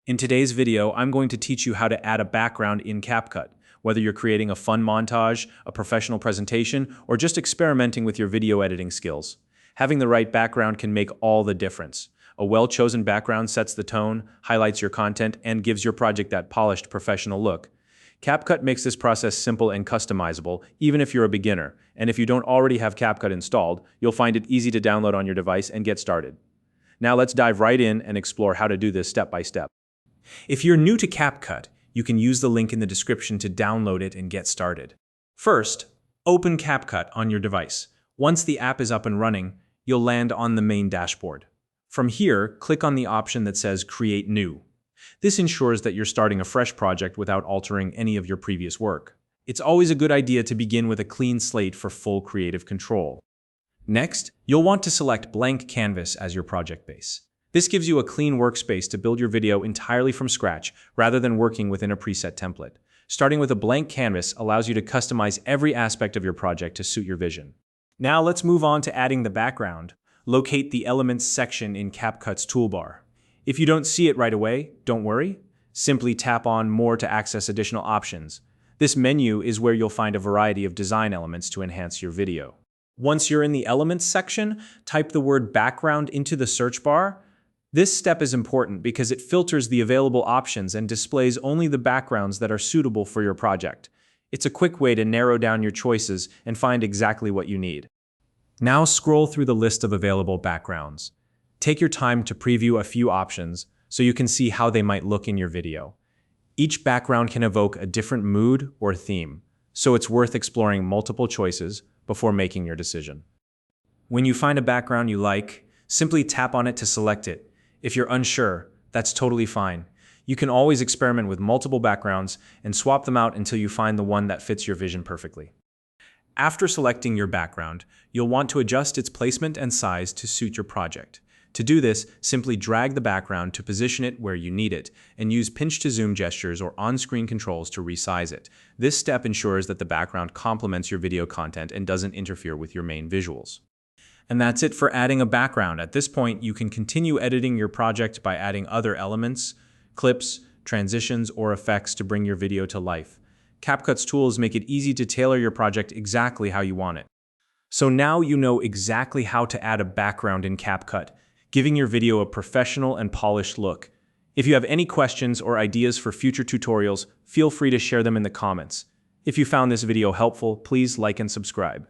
In today's video, I'm going to teach you how to add a background in CapCut, whether you're creating a fun montage, a professional presentation, or just experimenting with your video editing skills. Having the right background can make all the difference. A well-chosen background sets the tone, highlights your content, and gives your project that polished professional look. CapCut makes this process simple and customizable, even if you're a beginner. And if you don't already have CapCut installed, you'll find it easy to download on your device and get started. Now let's dive right in and explore how to do this step by step. If you're new to CapCut, you can use the link in the description to download it and get started. First, open CapCut on your device. Once the app is up and running, you'll land on the main dashboard. From here, click on the option that says Create New. This ensures that you're starting a fresh project without altering any of your previous work. It's always a good idea to begin with a clean slate for full creative control. Next, you'll want to select Blank Canvas as your project base. This gives you a clean workspace to build your video entirely from scratch rather than working within a preset template. Starting with a blank canvas allows you to customize every aspect of your project to suit your vision. Now let's move on to adding the background. Locate the Elements section in CapCut's toolbar. If you don't see it right away, don't worry. Simply tap on More to access additional options. This menu is where you'll find a variety of design elements to enhance your video. Once you're in the Elements section, type the word background into the search bar. This step is important because it filters the available options and displays only the backgrounds that are suitable for your project. It's a quick way to narrow down your choices and find exactly what you need. Now scroll through the list of available backgrounds. Take your time to preview a few options so you can see how they might look in your video. Each background can evoke a different mood or theme, so it's worth exploring multiple choices before making your decision. When you find a background you like, simply tap on it to select it. If you're unsure, that's totally fine. You can always experiment with multiple backgrounds and swap them out until you find the one that fits your vision perfectly. After selecting your background, you'll want to adjust its placement and size to suit your project. To do this, simply drag the background to position it where you need it, and use pinch to zoom gestures or on-screen controls to resize it. This step ensures that the background complements your video content and doesn't interfere with your main visuals. And that's it for adding a background. At this point, you can continue editing your project by adding other elements, clips, transitions, or effects to bring your video to life. CapCut's tools make it easy to tailor your project exactly how you want it. So now you know exactly how to add a background in CapCut, giving your video a professional and polished look. If you have any questions or ideas for future tutorials, feel free to share them in the comments. If you found this video helpful, please like and subscribe.